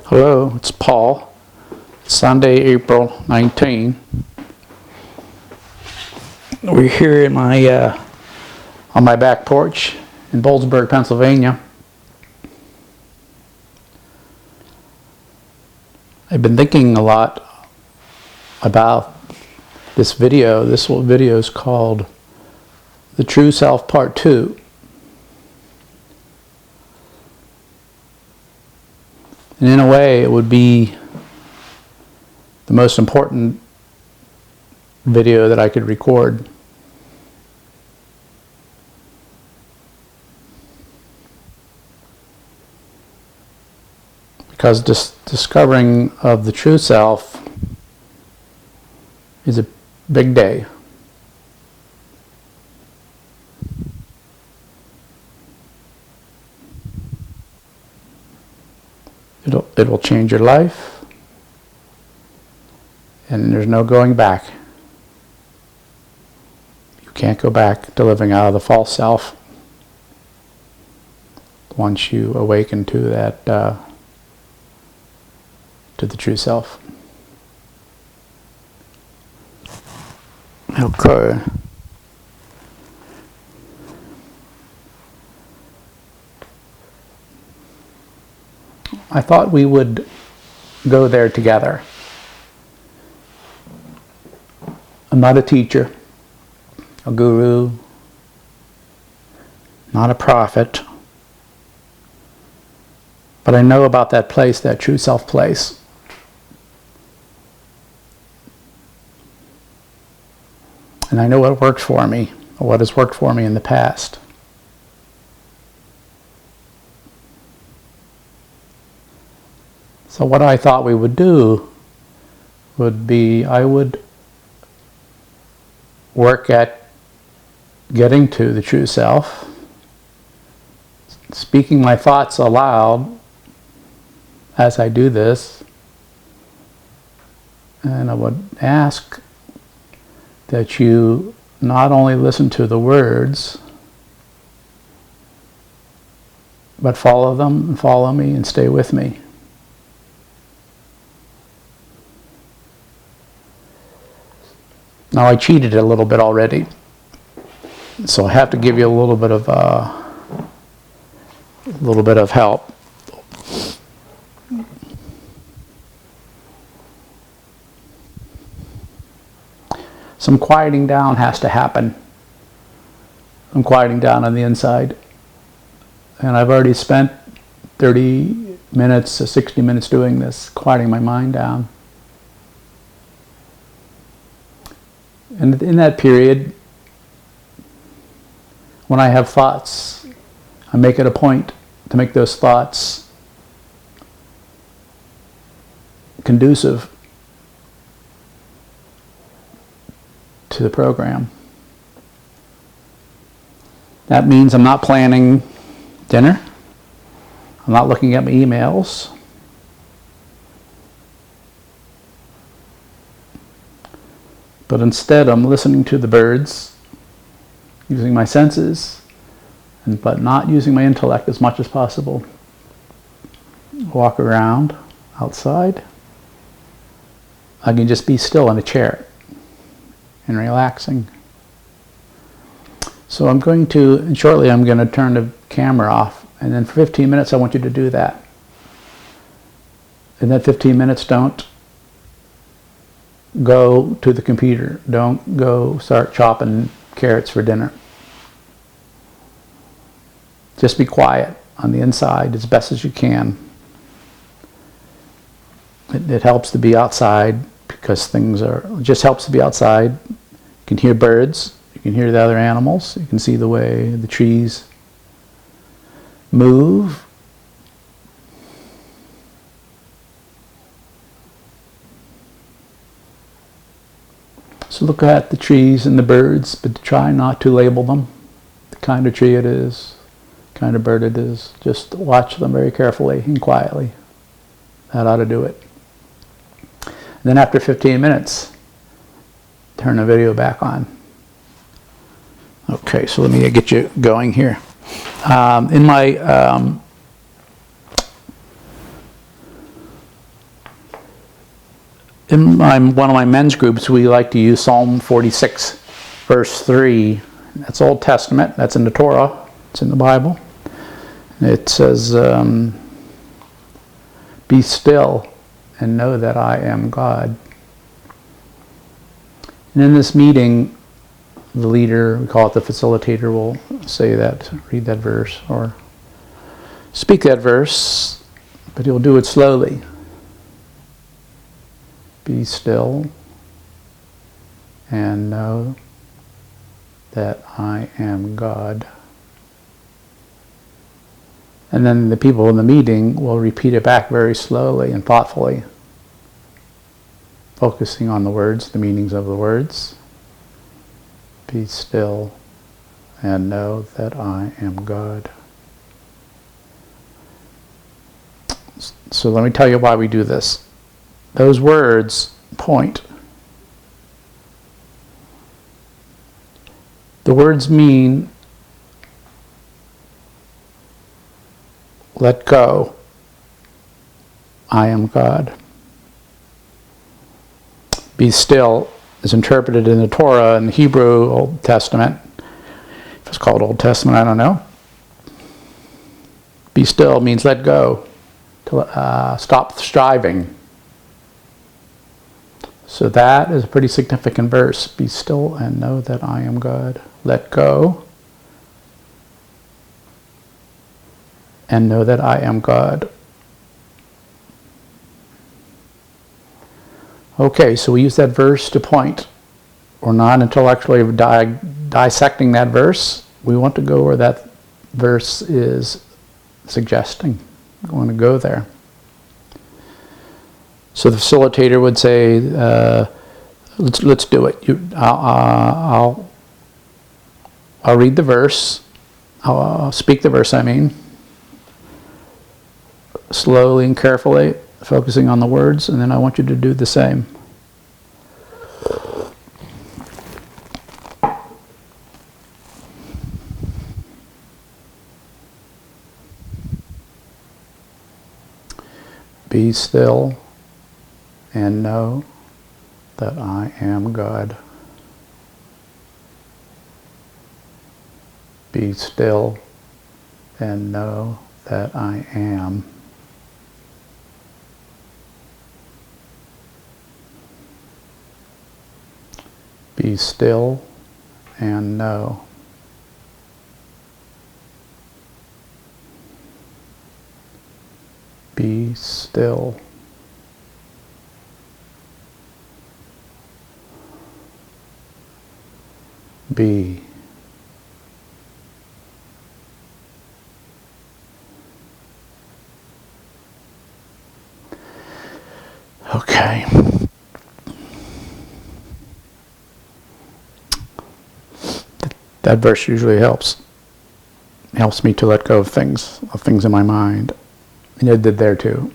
Hello, it's Paul. Sunday, April 19. We're here in my on my back porch in Boalsburg, Pennsylvania. I've been thinking a lot about this video. This video is called The True Self Part 2. And in a way, it would be the most important video that I could record. Because discovering of the true self is a big day. It'll change your life, and there's no going back. You can't go back to living out of the false self once you awaken to that, to the true self. Okay. I thought we would go there together. I'm not a teacher, a guru, not a prophet, but I know about that place, that true self place. And I know what worked for me, or what has worked for me in the past. So what I thought we would do would be, I would work at getting to the true self, speaking my thoughts aloud as I do this, and I would ask that you not only listen to the words, but follow them and follow me and stay with me. Now I cheated a little bit already, so I have to give you a little bit of help. Some quieting down has to happen. I'm quieting down on the inside, and I've already spent 30 minutes to 60 minutes doing this, quieting my mind down. And in that period, when I have thoughts, I make it a point to make those thoughts conducive to the program. That means I'm not planning dinner. I'm not looking at my emails. But instead, I'm listening to the birds, using my senses, but not using my intellect as much as possible. Walk around outside. I can just be still in a chair and relaxing. So I'm going to, and shortly I'm going to turn the camera off, and then for 15 minutes I want you to do that. In that 15 minutes, don't go to the computer. Don't go start chopping carrots for dinner. Just be quiet on the inside as best as you can. It helps to be outside because it just helps to be outside. You can hear birds, you can hear the other animals, you can see the way the trees move. So look at the trees and the birds, but try not to label them, the kind of tree it is, the kind of bird it is. Just watch them very carefully and quietly. That ought to do it. And then after 15 minutes, turn the video back on. Okay, so let me get you going here. In my In one of my men's groups, we like to use Psalm 46, verse 3. That's Old Testament. That's in the Torah. It's in the Bible. It says, "Be still and know that I am God." And in this meeting, the leader, we call it the facilitator, will say that, read that verse, or speak that verse, but he'll do it slowly. Be still and know that I am God. And then the people in the meeting will repeat it back very slowly and thoughtfully, focusing on the words, the meanings of the words. Be still and know that I am God. So let me tell you why we do this. Those words point. The words mean let go. I am God. Be still is interpreted in the Torah and the Hebrew Old Testament. If it's called Old Testament, I don't know. Be still means let go, to stop striving. So that is a pretty significant verse. Be still and know that I am God. Let go and know that I am God. Okay, so we use that verse to point. We're not intellectually dissecting that verse. We want to go where that verse is suggesting. We want to go there. So the facilitator would say, let's do it. I'll read the verse. I'll speak the verse, slowly and carefully, focusing on the words, and then I want you to do the same. Be still and know that I am God. Be still and know that I am. Be still and know. Be still. Be. Okay. That verse usually helps me to let go of things in my mind. And it did there too.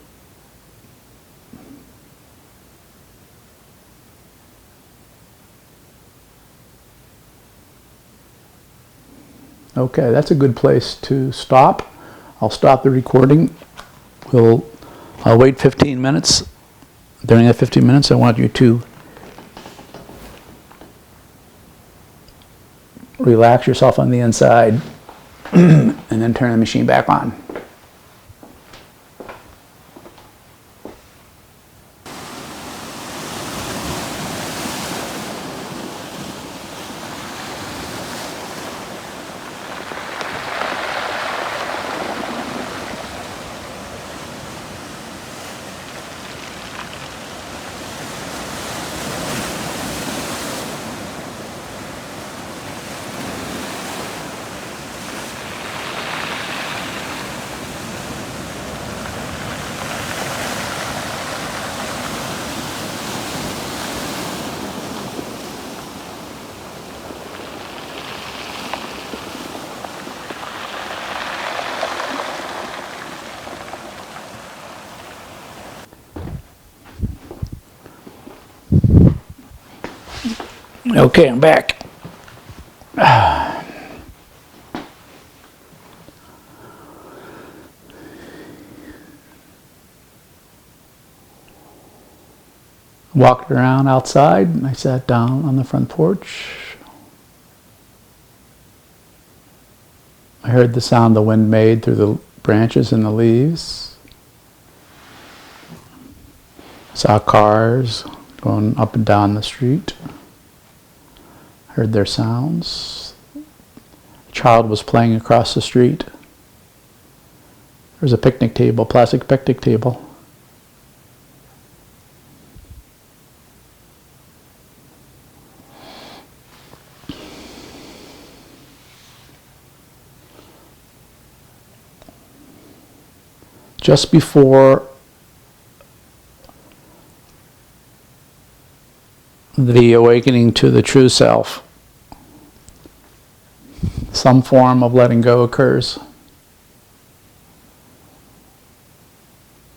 Okay, that's a good place to stop. I'll stop the recording. I'll wait 15 minutes. During that 15 minutes, I want you to relax yourself on the inside and then turn the machine back on. Okay, I'm back. Walked around outside and I sat down on the front porch. I heard the sound the wind made through the branches and the leaves. Saw cars going up and down the street. Heard their sounds. A child was playing across the street. There was a picnic table, plastic picnic table. Just before the awakening to the true self, some form of letting go occurs.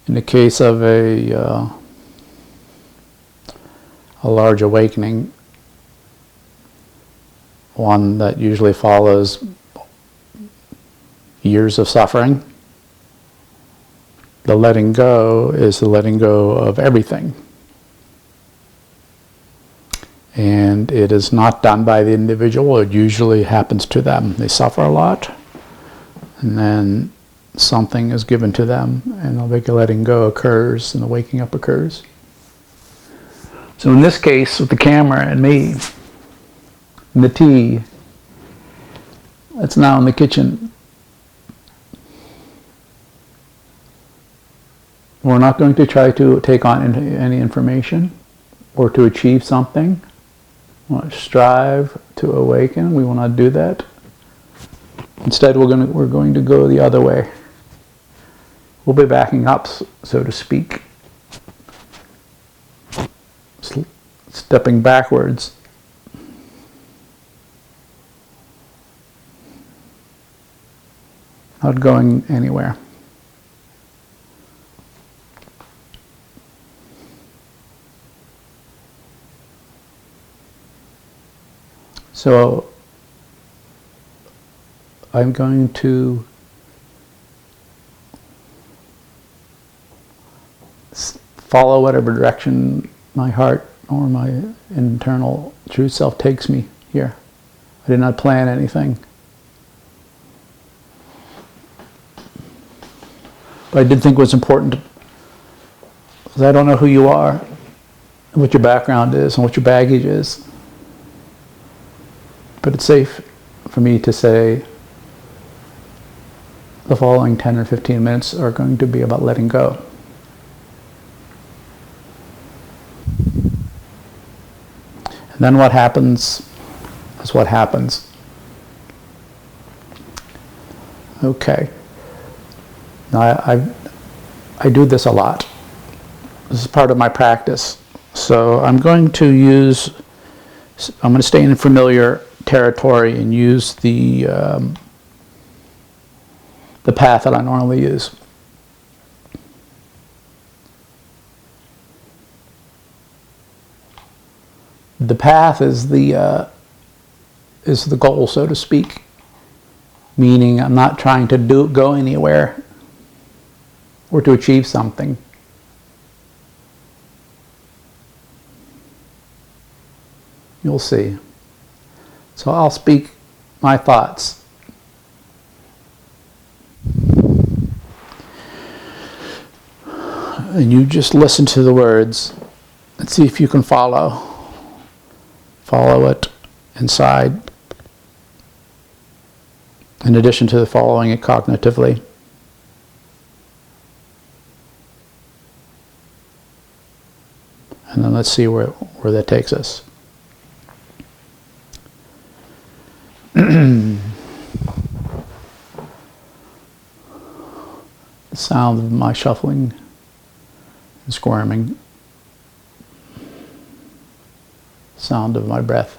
In the case of a large awakening, one that usually follows years of suffering, the letting go is the letting go of everything. And it is not done by the individual. It usually happens to them. They suffer a lot, and then something is given to them, and the big letting go occurs, and the waking up occurs. So in this case, with the camera and me, and the tea, it's now in the kitchen. We're not going to try to take on any information or to achieve something. We want to strive to awaken. We will not do that. Instead, we're going to go the other way. We'll be backing up, so to speak, stepping backwards. Not going anywhere. So I'm going to follow whatever direction my heart or my internal true self takes me here. I did not plan anything. But I did think it was important, because I don't know who you are, and what your background is, and what your baggage is. But it's safe for me to say the following 10 or 15 minutes are going to be about letting go. And then what happens is what happens. Okay. Now I do this a lot. This is part of my practice. So I'm going to stay in familiar territory and use the path that I normally use. The path is the goal, so to speak. Meaning, I'm not trying to go anywhere or to achieve something. You'll see. So I'll speak my thoughts. And you just listen to the words and see if you can follow it inside, in addition to following it cognitively. And then let's see where that takes us. The sound of my shuffling and squirming. Sound of my breath.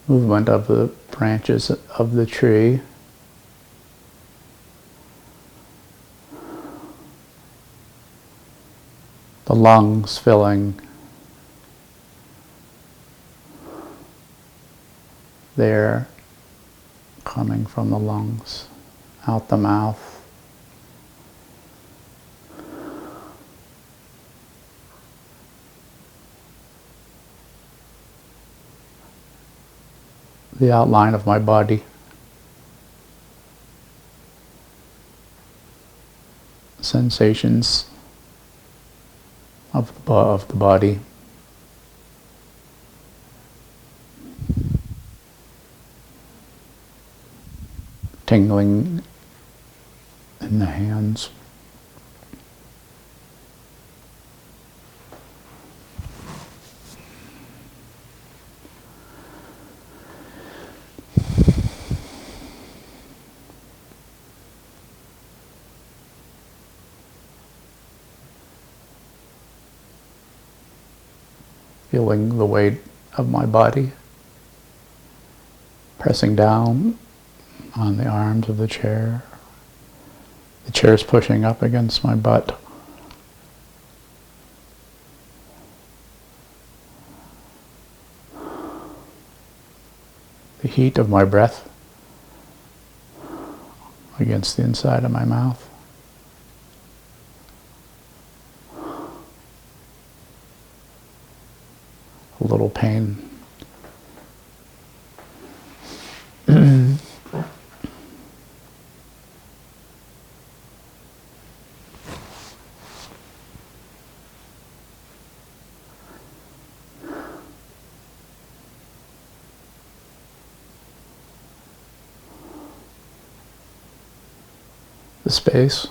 Movement of the branches of the tree. The lungs filling. The air coming from the lungs, out the mouth, the outline of my body. Sensations of the body. Tingling in the hands. Feeling the weight of my body pressing down on the arms of the chair. The chair's pushing up against my butt. The heat of my breath against the inside of my mouth. A little pain. The space.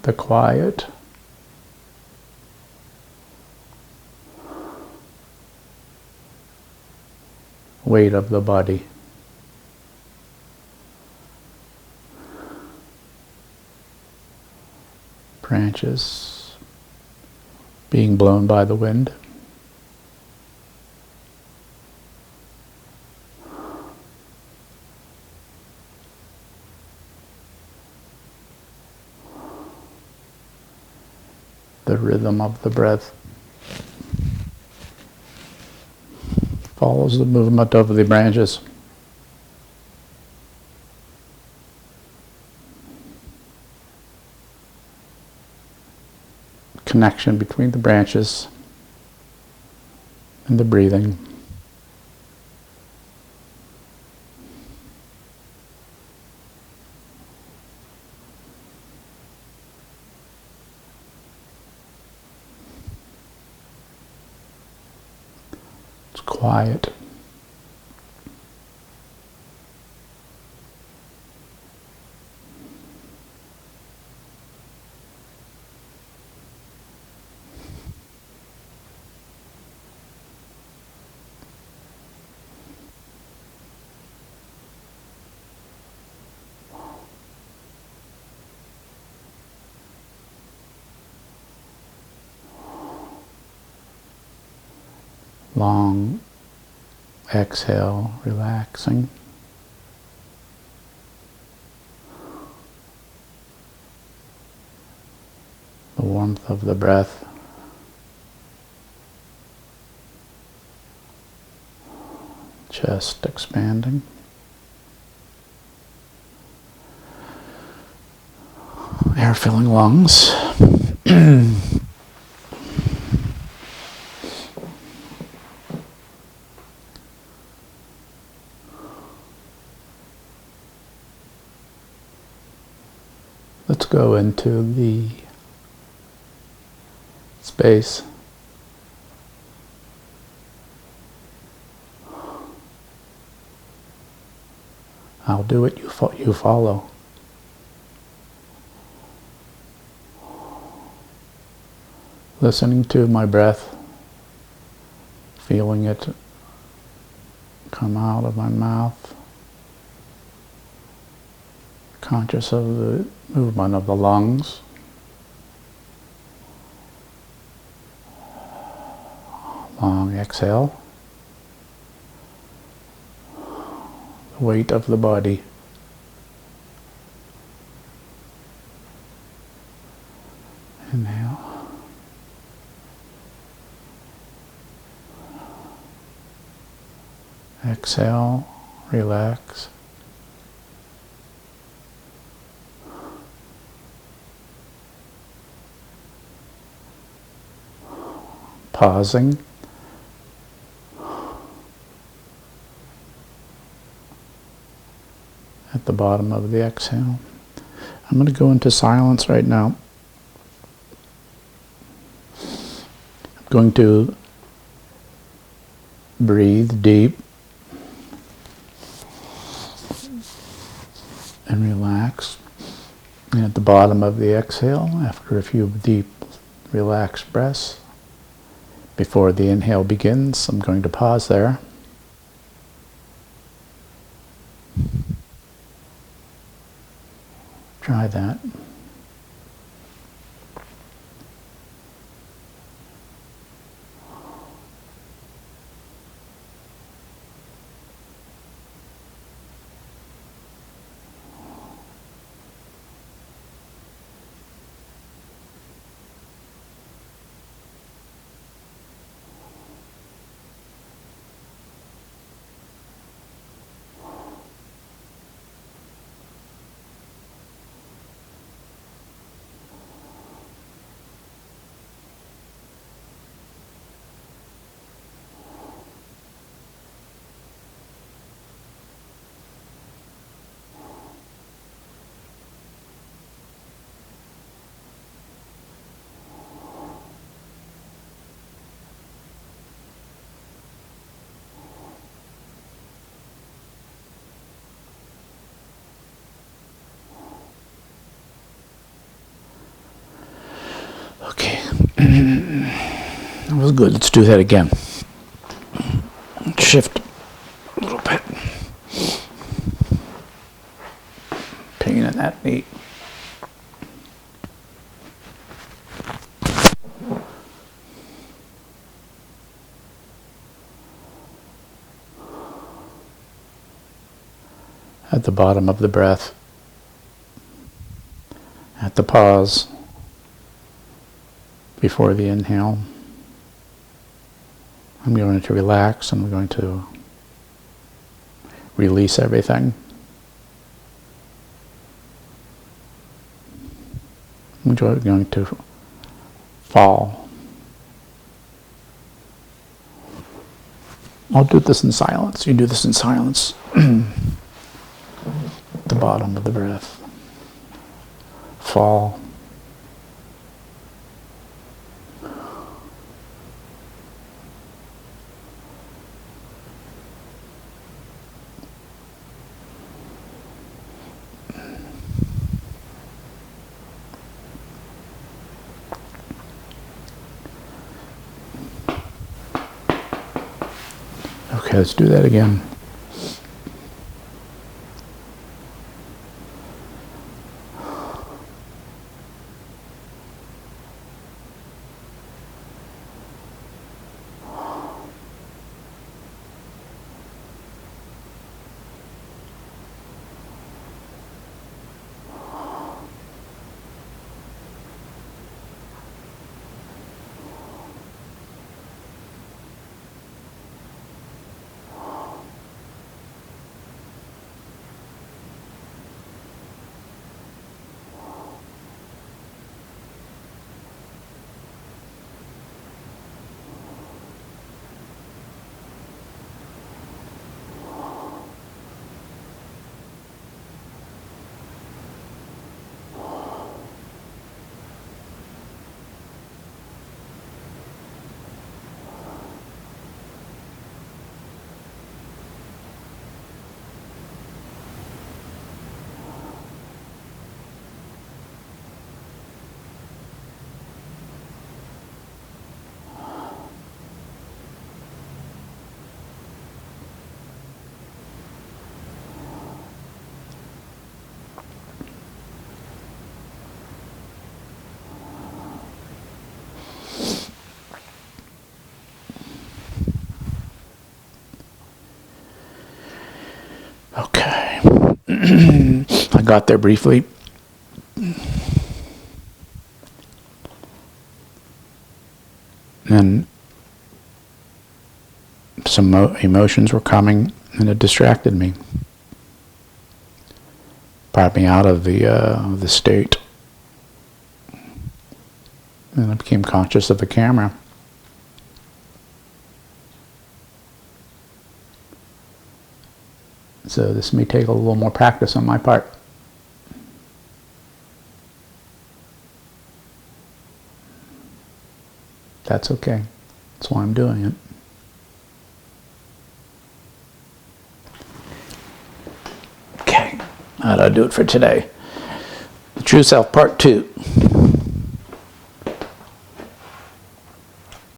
The quiet. Weight of the body. Branches being blown by the wind. The rhythm of the breath follows the movement of the branches. Connection between the branches and the breathing. It's quiet. Long exhale, relaxing. The warmth of the breath. Chest expanding. Air filling lungs. Let's go into the space. I'll do it, you follow. Listening to my breath, feeling it come out of my mouth, conscious of the movement of the lungs. Long exhale. The weight of the body. Inhale. Exhale, relax. pausing. At the bottom of the exhale. I'm going to go into silence right now. I'm going to breathe deep and relax. And at the bottom of the exhale, after a few deep, relaxed breaths, before the inhale begins, I'm going to pause there. Try that. Okay. That was good. Let's do that again. Shift a little bit. Pain in that knee. At the bottom of the breath. At the pause. Before the inhale, I'm going to relax and I'm going to release everything. I'm going to fall. I'll do this in silence. You do this in silence. At the bottom of the breath. Fall. Okay, let's do that again. Okay. I got there briefly. And some emotions were coming, and it distracted me. Brought me out of the state. And I became conscious of the camera. So this may take a little more practice on my part. That's okay. That's why I'm doing it. Okay, that'll do it for today. The True Self Part 2.